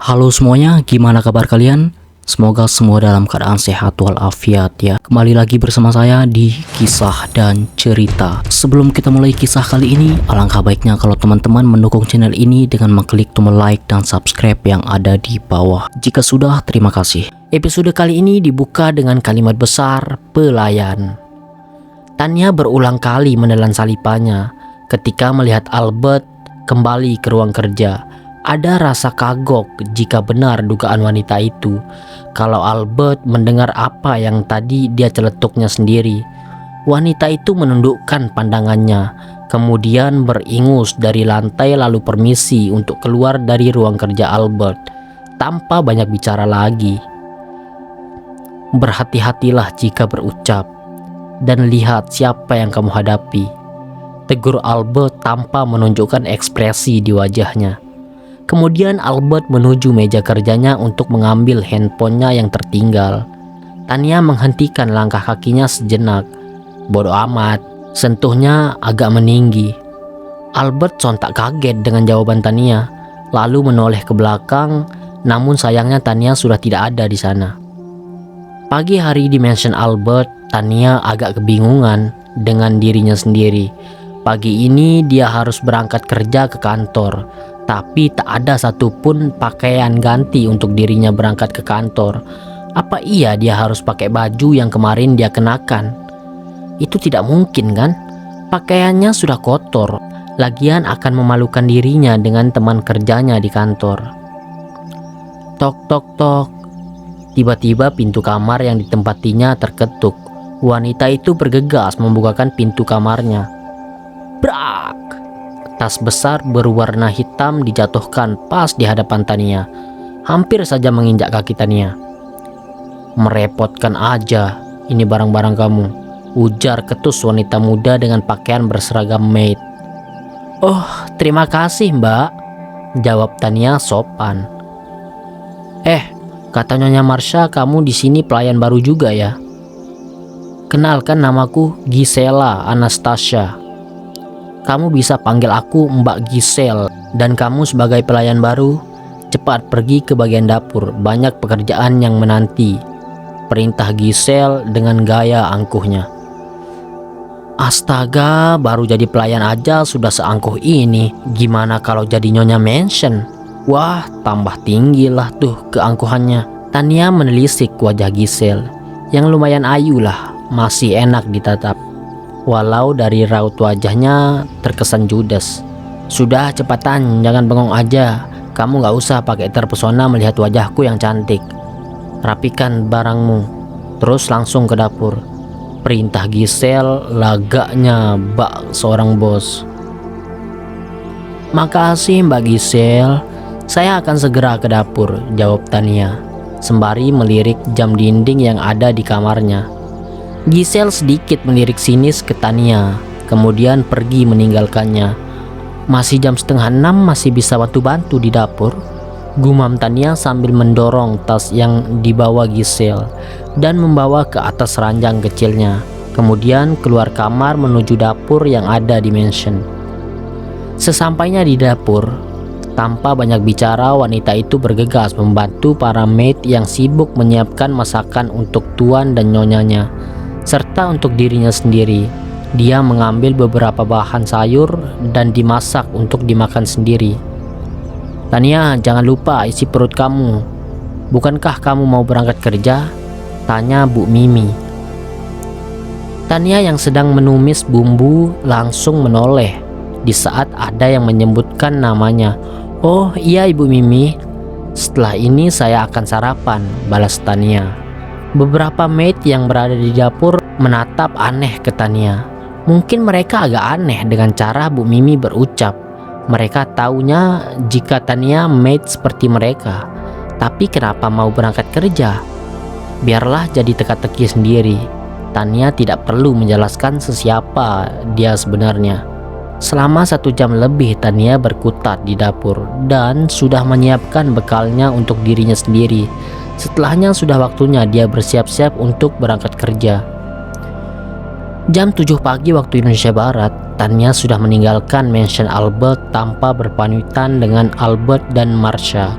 Halo semuanya, gimana kabar kalian? Semoga semua dalam keadaan sehat walafiat ya. Kembali lagi bersama saya di Kisah dan Cerita. Sebelum kita mulai kisah kali ini, alangkah baiknya kalau teman-teman mendukung channel ini dengan mengklik tombol like dan subscribe yang ada di bawah. Jika sudah, terima kasih. Episode kali ini dibuka dengan kalimat besar, pelayan. Tanya berulang kali menelan salipannya ketika melihat Albert kembali ke ruang kerja. Ada rasa kagok jika benar dugaan wanita itu, kalau Albert mendengar apa yang tadi dia celetuknya sendiri. Wanita itu menundukkan pandangannya, kemudian beringus dari lantai lalu permisi untuk keluar dari ruang kerja Albert, tanpa banyak bicara lagi. Berhati-hatilah jika berucap, dan lihat siapa yang kamu hadapi, tegur Albert tanpa menunjukkan ekspresi di wajahnya. Kemudian Albert menuju meja kerjanya untuk mengambil handphonenya yang tertinggal. Tania menghentikan langkah kakinya sejenak. Bodoh amat, sentuhnya agak meninggi. Albert sontak kaget dengan jawaban Tania, lalu menoleh ke belakang, namun sayangnya Tania sudah tidak ada di sana. Pagi hari di mansion Albert, Tania agak kebingungan dengan dirinya sendiri. Pagi ini dia harus berangkat kerja ke kantor, tapi tak ada satupun pakaian ganti untuk dirinya berangkat ke kantor. Apa iya dia harus pakai baju yang kemarin dia kenakan? Itu tidak mungkin kan? Pakaiannya sudah kotor, lagian akan memalukan dirinya dengan teman kerjanya di kantor. Tok tok tok. Tiba-tiba pintu kamar yang ditempatinya terketuk. Wanita itu bergegas membukakan pintu kamarnya. Brak! Tas besar berwarna hitam dijatuhkan pas di hadapan Tania, hampir saja menginjak kaki Tania. Merepotkan aja, ini barang-barang kamu, ujar ketus wanita muda dengan pakaian berseragam maid. Oh, terima kasih mbak, jawab Tania sopan. Kata Nyonya Marsha kamu di sini pelayan baru juga ya? Kenalkan namaku Gisela Anastasia. Kamu bisa panggil aku Mbak Giselle, dan kamu sebagai pelayan baru, cepat pergi ke bagian dapur, banyak pekerjaan yang menanti, perintah Giselle dengan gaya angkuhnya. Astaga, baru jadi pelayan aja sudah seangkuh ini, gimana kalau jadi Nyonya Mansion? Wah, tambah tinggi lah tuh keangkuhannya. Tania menelisik wajah Giselle, yang lumayan ayu lah, masih enak ditatap. Walau dari raut wajahnya terkesan judes. Sudah cepatan, jangan bengong aja. Kamu gak usah pakai terpesona melihat wajahku yang cantik. Rapikan barangmu, terus langsung ke dapur, perintah Giselle lagaknya bak seorang bos. Makasih Mbak Giselle, saya akan segera ke dapur, jawab Tania, sembari melirik jam dinding yang ada di kamarnya. Giselle sedikit melirik sinis ke Tania, kemudian pergi meninggalkannya. Masih jam 5:30 masih bisa bantu-bantu di dapur, gumam Tania sambil mendorong tas yang dibawa Giselle dan membawa ke atas ranjang kecilnya. Kemudian keluar kamar menuju dapur yang ada di mansion. Sesampainya di dapur, tanpa banyak bicara wanita itu bergegas membantu para maid yang sibuk menyiapkan masakan untuk tuan dan nyonyanya, serta untuk dirinya sendiri. Dia mengambil beberapa bahan sayur dan dimasak untuk dimakan sendiri. Tania, jangan lupa isi perut kamu. Bukankah kamu mau berangkat kerja? Tanya Bu Mimi. Tania yang sedang menumis bumbu langsung menoleh di saat ada yang menyebutkan namanya. Oh iya Ibu Mimi, setelah ini saya akan sarapan, balas Tania. Beberapa maid yang berada di dapur menatap aneh ke Tania. Mungkin mereka agak aneh dengan cara Bu Mimi berucap. Mereka taunya jika Tania maid seperti mereka. Tapi kenapa mau berangkat kerja? Biarlah jadi teka-teki sendiri. Tania tidak perlu menjelaskan sesiapa dia sebenarnya. Selama 1 jam lebih Tania berkutat di dapur dan sudah menyiapkan bekalnya untuk dirinya sendiri. Setelahnya sudah waktunya dia bersiap-siap untuk berangkat kerja. Jam 7 pagi waktu Indonesia Barat, Tania sudah meninggalkan mansion Albert tanpa berpamitan dengan Albert dan Marsha.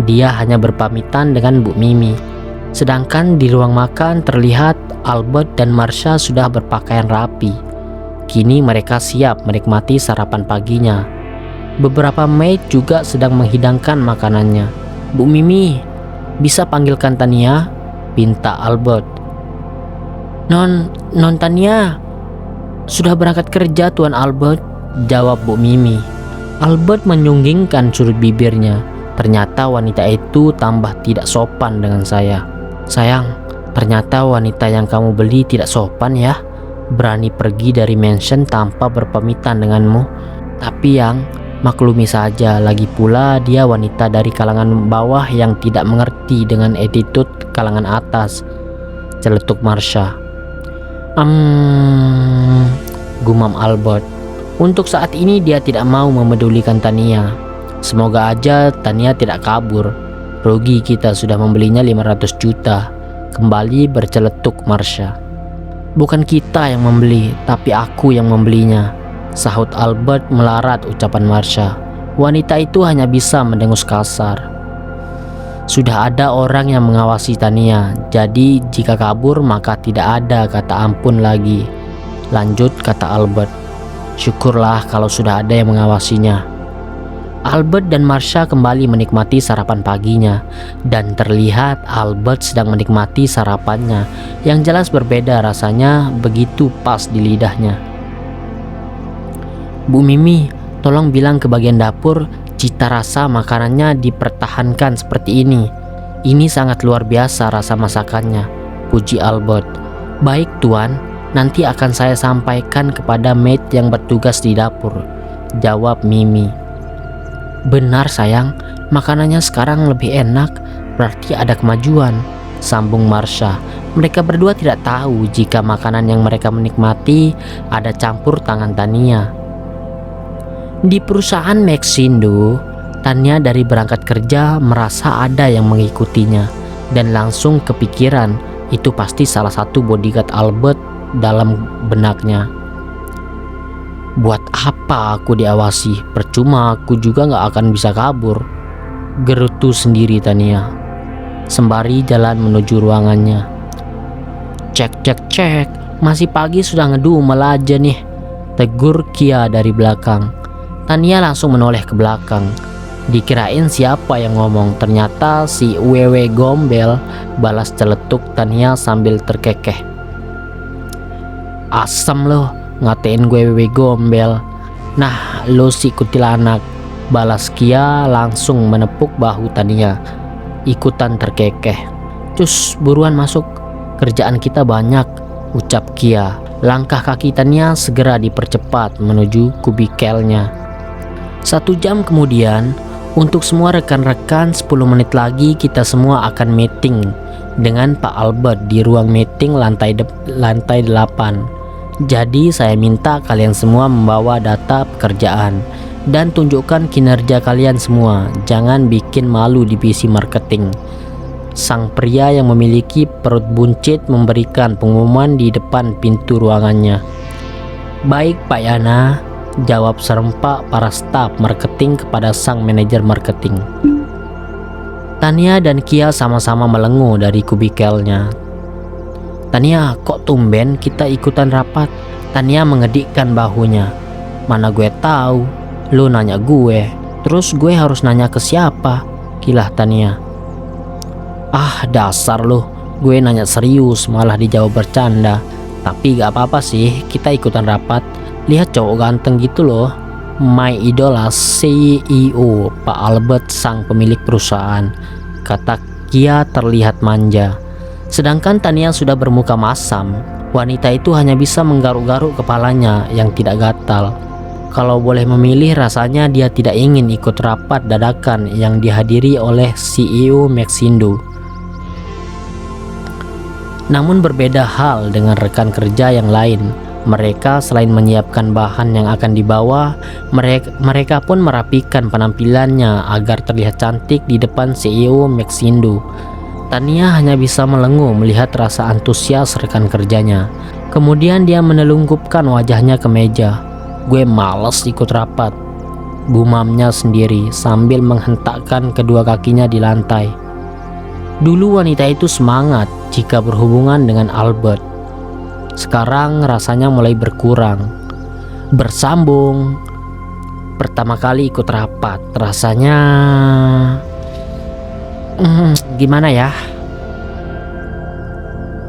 dia hanya berpamitan dengan Bu Mimi. Sedangkan di ruang makan terlihat Albert dan Marsha sudah berpakaian rapi. Kini mereka siap menikmati sarapan paginya. Beberapa maid juga sedang menghidangkan makanannya. "Bu Mimi, bisa panggilkan Tania?" pinta Albert. Non Tania sudah berangkat kerja, Tuan Albert," jawab Bu Mimi. Albert menyunggingkan sudut bibirnya. Ternyata wanita itu tambah tidak sopan dengan saya. "Sayang, ternyata wanita yang kamu beli tidak sopan ya. Berani pergi dari mansion tanpa berpamitan denganmu. Tapi yang, maklumi saja, lagi pula dia wanita dari kalangan bawah yang tidak mengerti dengan attitude kalangan atas," celetuk Marsha. Gumam Albert. Untuk saat ini dia tidak mau memedulikan Tania. Semoga aja Tania tidak kabur. Rugi kita sudah membelinya 500 juta. Kembali berceletuk Marsha. "Bukan kita yang membeli, tapi aku yang membelinya," sahut Albert melarat ucapan Marsha. Wanita itu hanya bisa mendengus kasar. "Sudah ada orang yang mengawasi Tania, jadi jika kabur maka tidak ada kata ampun lagi," lanjut kata Albert. "Syukurlah kalau sudah ada yang mengawasinya." Albert dan Marsha kembali menikmati sarapan paginya, dan terlihat Albert sedang menikmati sarapannya yang jelas berbeda rasanya, begitu pas di lidahnya. "Bu Mimi, tolong bilang ke bagian dapur cita rasa makanannya dipertahankan seperti ini. Ini sangat luar biasa rasa masakannya," puji Albert. "Baik Tuan, nanti akan saya sampaikan kepada maid yang bertugas di dapur," jawab Mimi. "Benar sayang, makanannya sekarang lebih enak, berarti ada kemajuan," sambung Marsha. Mereka berdua tidak tahu jika makanan yang mereka menikmati ada campur tangan Tania. Di perusahaan Maxindo, Tania dari berangkat kerja merasa ada yang mengikutinya dan langsung kepikiran itu pasti salah satu bodyguard Albert dalam benaknya. "Buat apa aku diawasi? Percuma, aku juga gak akan bisa kabur," gerutu sendiri Tania sembari jalan menuju ruangannya. Cek, masih pagi sudah ngedumel aja nih," tegur Kia dari belakang. Tania langsung menoleh ke belakang. Dikirain siapa yang ngomong, ternyata si Wewe Gombel, balas celetuk Tania sambil terkekeh. "Asem loh, ngatain gue Wewe Gombel. Nah lo si kuntilanak," balas Kia langsung menepuk bahu Tania, ikutan terkekeh. "Cus, buruan masuk, kerjaan kita banyak," ucap Kia. Langkah kaki Tania segera dipercepat menuju kubikelnya. 1 jam kemudian, untuk semua rekan-rekan 10 menit lagi kita semua akan meeting dengan Pak Albert di ruang meeting lantai 8. Jadi saya minta kalian semua membawa data pekerjaan dan tunjukkan kinerja kalian semua. Jangan bikin malu divisi marketing. Sang pria yang memiliki perut buncit memberikan pengumuman di depan pintu ruangannya. "Baik Pak Yana," jawab serempak para staf marketing kepada sang manajer marketing. Tania dan Kia sama-sama melenguh dari kubikelnya. "Tania, kok tumben kita ikutan rapat?" Tania mengedikkan bahunya. "Mana gue tahu, lu nanya gue, terus gue harus nanya ke siapa?" kilah Tania. "Ah dasar lu, gue nanya serius malah dijawab bercanda. Tapi gak apa-apa sih, kita ikutan rapat. Lihat cowok ganteng gitu loh, my idola CEO Pak Albert, sang pemilik perusahaan," kata Kia terlihat manja. Sedangkan Tania sudah bermuka masam. Wanita itu hanya bisa menggaruk-garuk kepalanya yang tidak gatal. Kalau boleh memilih, rasanya dia tidak ingin ikut rapat dadakan yang dihadiri oleh CEO Maxindo. Namun berbeda hal dengan rekan kerja yang lain. Mereka selain menyiapkan bahan yang akan dibawa, mereka pun merapikan penampilannya agar terlihat cantik di depan CEO Maxindo. Tania hanya bisa melenguh melihat rasa antusias rekan kerjanya. Kemudian dia menelungkupkan wajahnya ke meja. "Gue males ikut rapat," gumamnya sendiri sambil menghentakkan kedua kakinya di lantai. Dulu wanita itu semangat jika berhubungan dengan Albert. Sekarang rasanya mulai berkurang. Bersambung. Pertama kali ikut rapat, rasanya gimana ya?